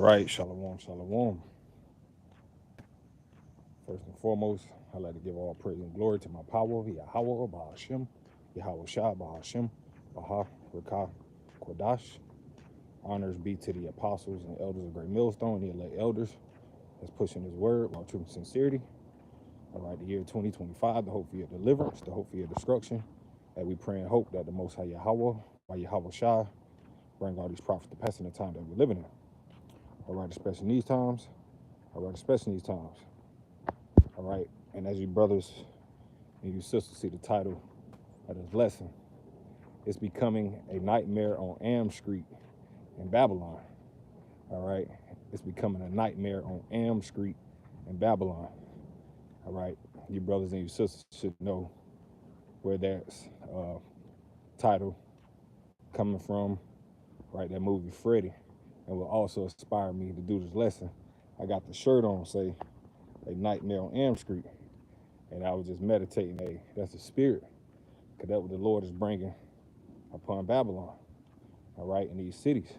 right, shalom, shalom. First and foremost, I'd like to give all praise and glory to my power, Yahweh, Bahashim, Yahweh Shah, Bahashim, Baha, Rakah, Kodash. Honors be to the apostles and elders of Great Millstone, the elect elders that's pushing his word while truth and sincerity. All right, the year 2025, the hope for your deliverance, the hope for your destruction. And we pray and hope that the Most High Yahweh, by Yahweh Shah, bring all these prophets to pass in the time that we're living in. All right, especially in these times. All right, especially in these times. All right, and as you brothers and you sisters see the title of this lesson, it's becoming a nightmare on Am Street in Babylon. All right, it's becoming a nightmare on Am Street in Babylon. All right, you brothers and you sisters should know where that title coming from. Right, that movie Freddy, and will also inspire me to do this lesson. I got the shirt on, say a nightmare on Am Street, and I was just meditating. Hey, that's a spirit, because that's what the Lord is bringing upon Babylon. All right, in these cities,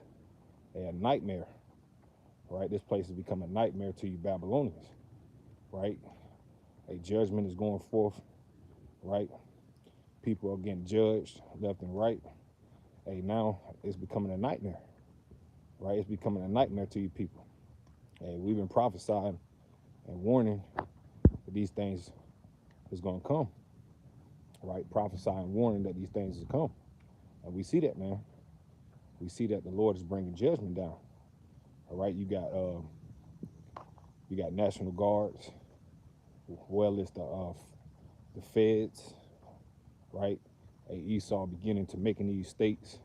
a nightmare. All right, this place has become a nightmare to you Babylonians. Right, a judgment is going forth. Right, people are getting judged left and right. Hey, now it's becoming a nightmare. Right, it's becoming a nightmare to you people. Hey, we've been prophesying and warning that these things is going to come. Right, prophesying, warning that these things is come, and we see that, man. We see that the Lord is bringing judgment down. All right, you got National Guards, well as the feds, right? Esau beginning to making these states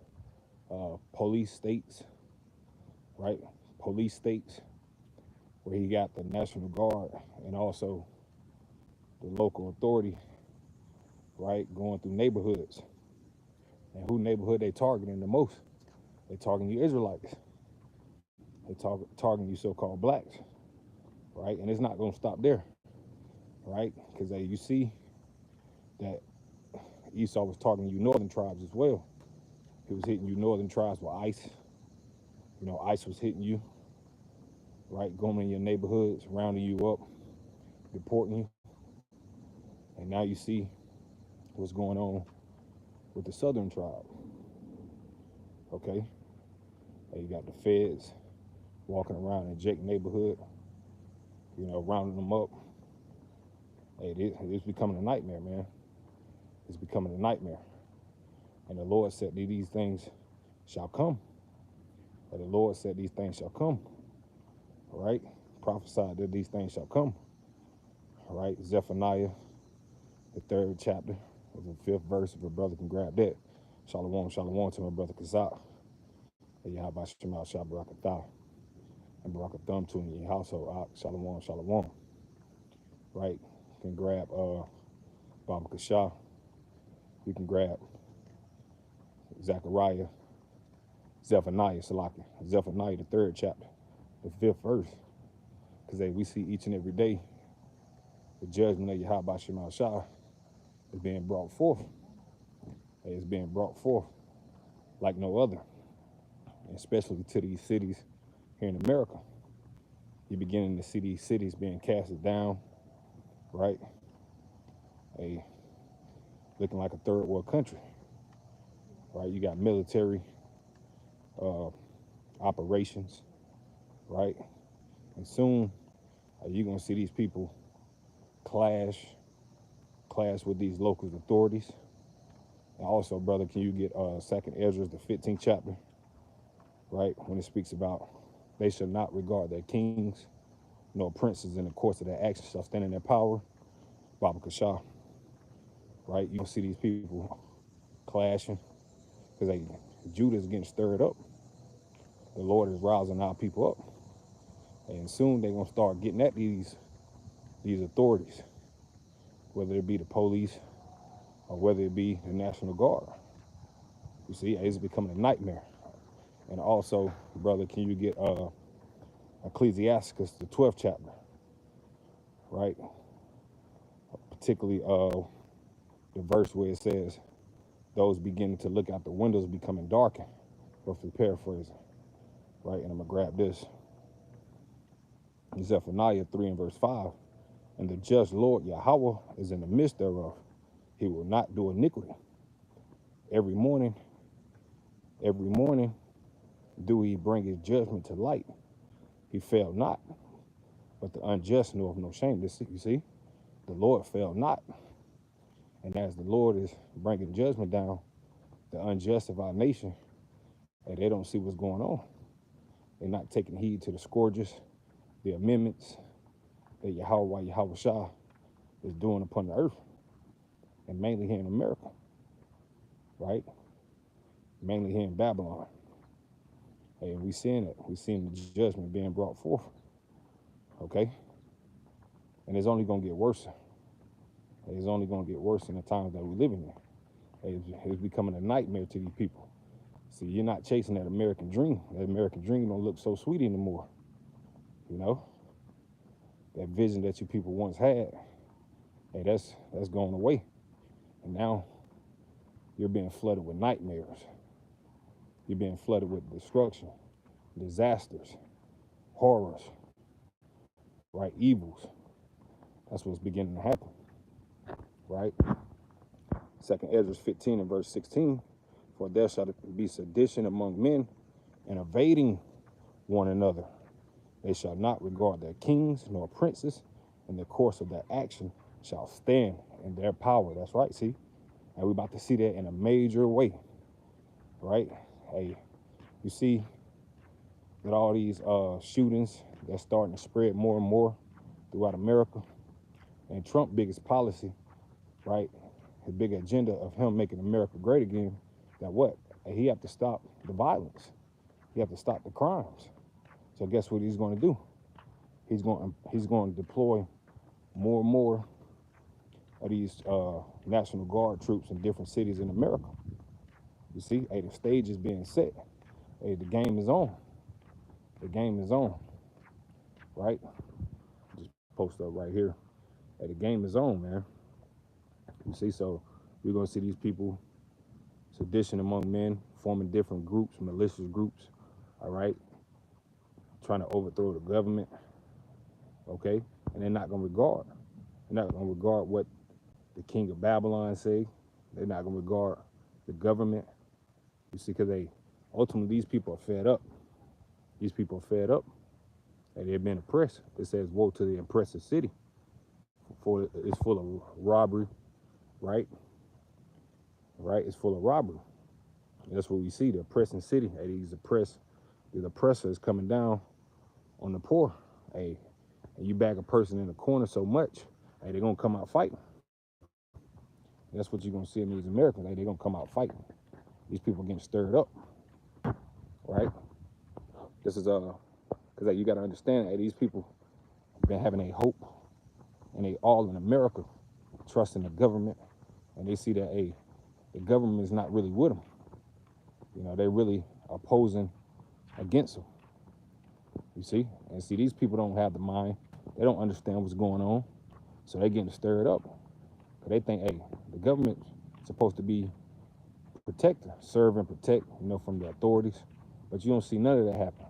police states, right? Police states, where he got the National Guard and also the local authority, right, going through neighborhoods. And who neighborhood they targeting the most? They targeting you Israelites. They targeting you so-called blacks, right? And it's not going to stop there, right? Because you see that Esau was targeting you northern tribes as well. He was hitting you northern tribes with ICE. You know, ICE was hitting you, right? Going in your neighborhoods, rounding you up, deporting you. And now you see what's going on with the southern tribe, okay? And you got the feds walking around in Jake neighborhood, you know, rounding them up. Hey, it's becoming a nightmare, man. It's becoming a nightmare. And the Lord said these things shall come. And the Lord said these things shall come. All right? Prophesied that these things shall come. All right? Zephaniah, the 3rd chapter of the 5th verse. If a brother can grab that. Shalom, shalom to my brother Kazak. And Yahweh Shemal Shah Barakatah. And Barakatham to in your household. Shalom, shalom. Right? You can grab Baba Kashah. You can grab Zechariah, Zephaniah, Salaki. Zephaniah, the 3rd chapter, the 5th verse. Because we see each and every day the judgment of Yahweh Shemal Shah is being brought forth. It's being brought forth like no other, especially to these cities here in America. You're beginning to see these cities being casted down, right? Looking like a third world country, right? You got military operations, right? And soon you're gonna see these people clash with these local authorities. And also, brother, can you get 2nd Ezra, the 15th chapter, right? When it speaks about they shall not regard their kings nor princes in the course of their actions shall stand in their power. Baba Kashah, right? You see these people clashing because Judah is getting stirred up. The Lord is rousing our people up. And soon they're going to start getting at these authorities, whether it be the police or whether it be the National Guard. You see, it's becoming a nightmare. And also, brother, can you get Ecclesiasticus, the 12th chapter, right? Particularly the verse where it says, those beginning to look out the windows becoming darkened, roughly paraphrasing, right? And I'm going to grab this. Zephaniah 3 and verse 5. And the just Lord Yahweh is in the midst thereof. He will not do iniquity. Every morning do he bring his judgment to light. He failed not, but the unjust know of no shame. This, you see, the Lord failed not. And as the Lord is bringing judgment down, the unjust of our nation, and they don't see what's going on. They're not taking heed to the scourges, the amendments that Yahweh Shah is doing upon the earth, and mainly here in America, right? Mainly here in Babylon. Hey, we seeing it. We seeing the judgment being brought forth, okay? And it's only going to get worse. It's only going to get worse in the times that we're living in. It's becoming a nightmare to these people. See, you're not chasing that American dream. That American dream don't look so sweet anymore. You know, that vision that you people once had, hey, that's going away. And now you're being flooded with nightmares. You're being flooded with destruction, disasters, horrors, right? Evils. That's what's beginning to happen, right? 2nd Ezra 15 and verse 16. For there shall be sedition among men and evading one another. They shall not regard their kings nor princes, and the course of their action shall stand in their power. That's right, see? And we're about to see that in a major way, right? Hey, you see that all these shootings that's starting to spread more and more throughout America, and Trump's biggest policy, right? His big agenda of him making America great again, that what? He have to stop the violence. He have to stop the crimes. So guess what he's going to do? He's going to deploy more and more of these National Guard troops in different cities in America. You see, hey, the stage is being set. Hey, the game is on. The game is on, right? Just post up right here. Hey, the game is on, man. You see, so we're going to see these people sedition among men, forming different groups, malicious groups, all right? Trying to overthrow the government, okay? And they're not going to regard. They're not going to regard what the king of Babylon say. They're not going to regard the government. You see, because ultimately these people are fed up. These people are fed up, and they've been oppressed. It says, woe to the oppressive city, for it's full of robbery, right? Right? It's full of robbery. And that's what we see, the oppressing city. Hey, these oppressors coming down on the poor. Hey, and you back a person in the corner so much, hey, they're going to come out fighting. That's what you're going to see in these Americans. Hey, they're going to come out fighting. These people getting stirred up, right? This is, because you got to understand, hey, these people been having a hope, and they all in America trusting the government, and they see that, hey, the government is not really with them. You know, they really opposing against them. You see? And see, these people don't have the mind. They don't understand what's going on. So they getting stirred up. Because they think, hey, the government's supposed to be protector, serve and protect, you know, from the authorities. But you don't see none of that happen.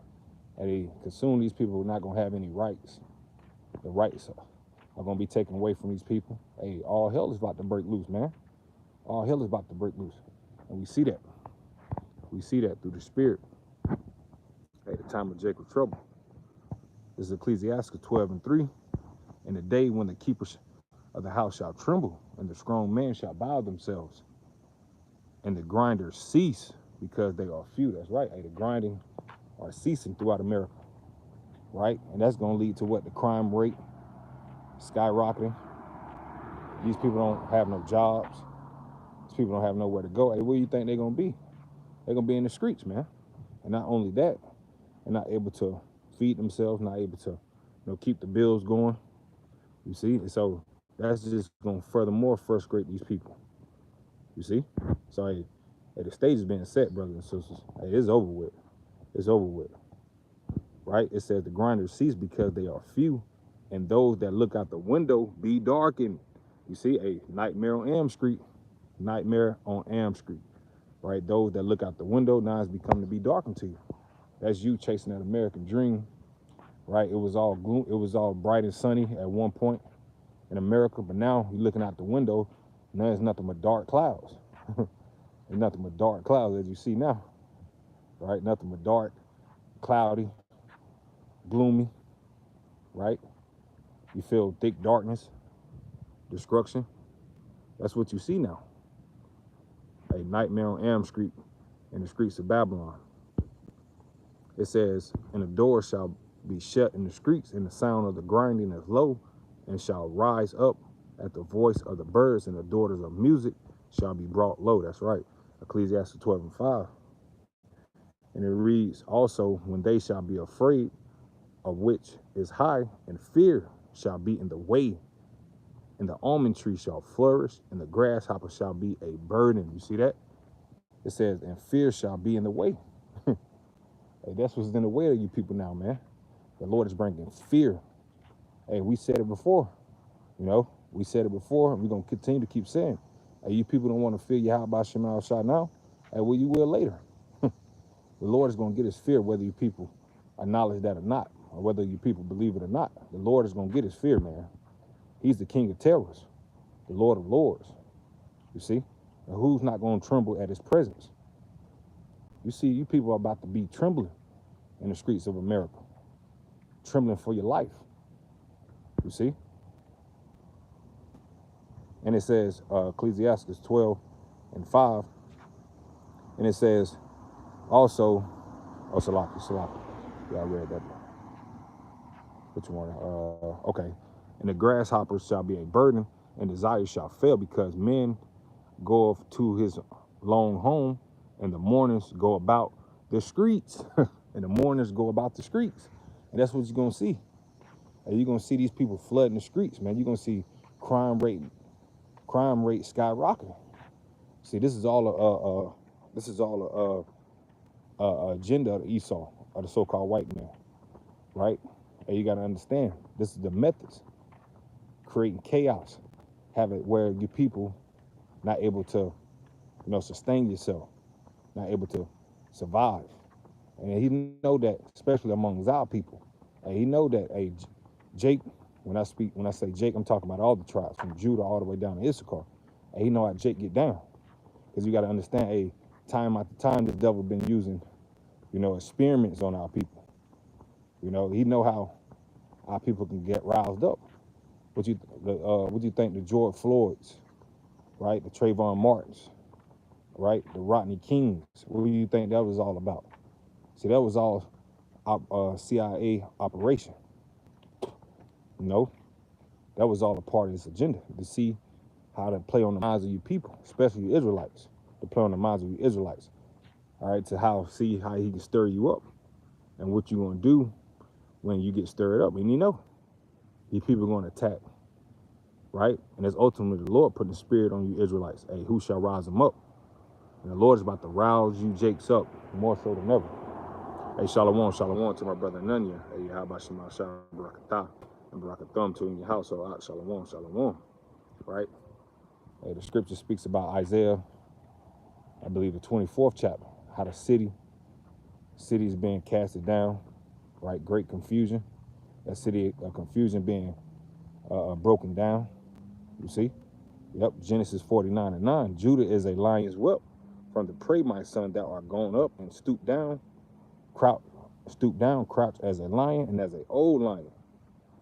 And soon these people are not going to have any rights. The rights are going to be taken away from these people. Hey, all hell is about to break loose, man. All hell is about to break loose. And we see that. We see that through the spirit at the time of Jacob's trouble. This is Ecclesiastes 12 and 3. In the day when the keepers of the house shall tremble, and the strong men shall bow themselves, and the grinders cease because they are few. That's right. Hey, the grinding are ceasing throughout America, right? And that's going to lead to what? The crime rate skyrocketing. These people don't have no jobs. These people don't have nowhere to go. Hey, where do you think they're going to be? They're going to be in the streets, man. And not only that, they're not able to feed themselves, not able to, you know, keep the bills going. You see? And so that's just going to furthermore frustrate these people. You see? So, hey, the stage is being set, brothers and sisters. Hey, it's over with. It's over with. Right? It says the grinders cease because they are few, and those that look out the window be darkened. You see? A nightmare on Am Street. Nightmare on Am Street. Right? Those that look out the window now is becoming to be darkened to you. That's you chasing that American dream, right? It was all gloom, it was all bright and sunny at one point in America, but now you're looking out the window, now there's nothing but dark clouds. There's nothing but dark clouds as you see now, right? Nothing but dark, cloudy, gloomy, right? You feel thick darkness, destruction. That's what you see now. A nightmare on Elm Street in the streets of Babylon. It says, and the door shall be shut in the streets, and the sound of the grinding is low, and shall rise up at the voice of the birds, and the daughters of music shall be brought low. That's right. Ecclesiastes 12:5. And it reads also, when they shall be afraid of which is high, and fear shall be in the way, and the almond tree shall flourish, and the grasshopper shall be a burden. You see that? It says, and fear shall be in the way. Hey, that's what's in the way of you people now, man. The Lord is bringing fear. Hey, we said it before. You know, we said it before, and we're going to continue to keep saying, hey, you people don't want to fear Yahweh Shem Shah now. Hey, well, you will later. The Lord is going to get his fear, whether you people acknowledge that or not, or whether you people believe it or not. The Lord is going to get his fear, man. He's the King of terrors, the Lord of lords. You see? And who's not going to tremble at his presence? You see, you people are about to be trembling in the streets of America, trembling for your life. You see? And it says, Ecclesiastes 12:5, and it says also, oh, Salaki. Yeah, I read that. Which one? Okay. And the grasshoppers shall be a burden, and desire shall fail, because men go to his long home, and the mourners go about the streets. And the mourners go about the streets. And that's what you're going to see. And you're going to see these people flooding the streets, man. You're going to see crime rate skyrocketing. See, this is all a agenda of the Esau, of the so-called white man, right? And you got to understand, this is the methods, creating chaos, have it where you people not able to, sustain yourself, not able to survive. And he know that, especially among our people. And he know that, hey, Jake, when I say Jake, I'm talking about all the tribes, from Judah all the way down to Issachar. And he know how Jake get down. Because you got to understand, hey, time after time, the devil been using, experiments on our people. He know how our people can get roused up. What you think the George Floyds, right? The Trayvon Martins, right? The Rodney Kings. What do you think that was all about? See, that was all CIA operation. That was all a part of this agenda, to see how to play on the minds of you people, especially you Israelites, to play on the minds of you Israelites, all right, to see how he can stir you up and what you're going to do when you get stirred up. And these people are going to attack, right? And it's ultimately the Lord putting the spirit on you Israelites. Hey, who shall rise them up? And the Lord is about to rouse you Jakes up more so than ever. Hey, shalom to my brother Nunya. Hey, how about Shema Shah Barakatah and Barakathum to in your household? Shalom, right? Hey, the scripture speaks about Isaiah, I believe the 24th chapter, how the city is being casted down, right? Great confusion. That city of confusion being broken down. You see? Yep, Genesis 49:9. Judah is a lion's whelp. From the prey, my son, thou art gone up and stoop down, crouch as a lion and as an old lion.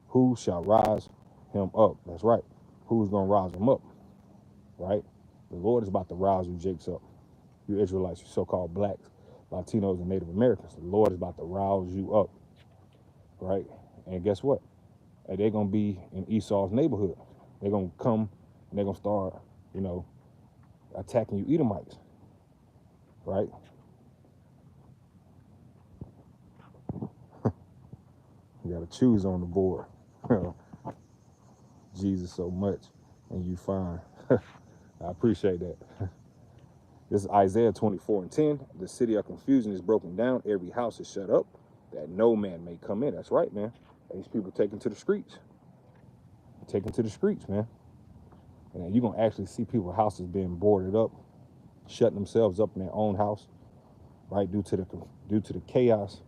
Who shall rise him up? That's right. Who's going to rise him up? Right? The Lord is about to rouse you Jakes up. You Israelites, you so-called blacks, Latinos, and Native Americans. The Lord is about to rouse you up. Right? And guess what? They're going to be in Esau's neighborhood. They're going to come and they're going to start, attacking you Edomites. Right? You got to choose on the board. Jesus so much, and you fine. I appreciate that. This is Isaiah 24:10. The city of confusion is broken down. Every house is shut up, that no man may come in. That's right, man. These people taking to the streets. Man. And you're going to actually see people's houses being boarded up, shutting themselves up in their own house, right? Due to the chaos,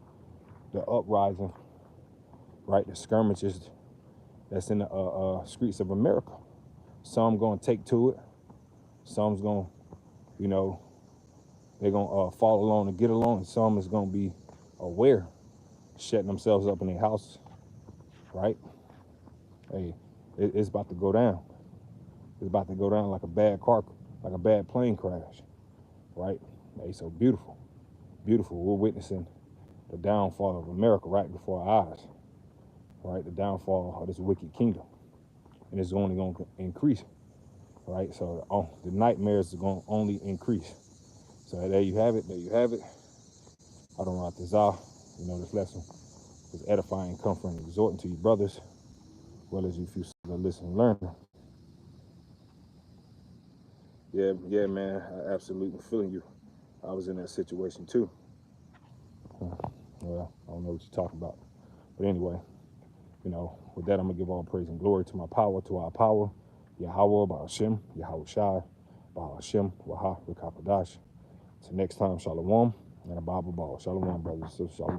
the uprising, right? The skirmishes that's in the streets of America. Some gonna take to it. Some's gonna, you know, they're gonna follow along and get along, and some is gonna be aware, shutting themselves up in their houses, right? Hey, it's about to go down. It's about to go down like a bad plane crash, right? Hey, so beautiful, beautiful. We're witnessing the downfall of America right before our eyes, right? The downfall of this wicked kingdom, and it's only going to increase, right? So the nightmares are going to only increase. So there you have it. There you have it. I don't know Tazah. You know, this lesson was edifying, comforting, exhorting to you brothers, as well as you few listen and learn. Yeah, man. I absolutely feeling you. I was in that situation too. Well, I don't know what you're talking about. But anyway, you know, with that, I'm going to give all praise and glory to my power, to our power, Yahweh, Ba'ashem, Yahweh Shai, Ba'ashem, Waha, Rikapadash. Till next time, Shalom, and a Bible ball. Shalom, brothers and sisters. Shalom.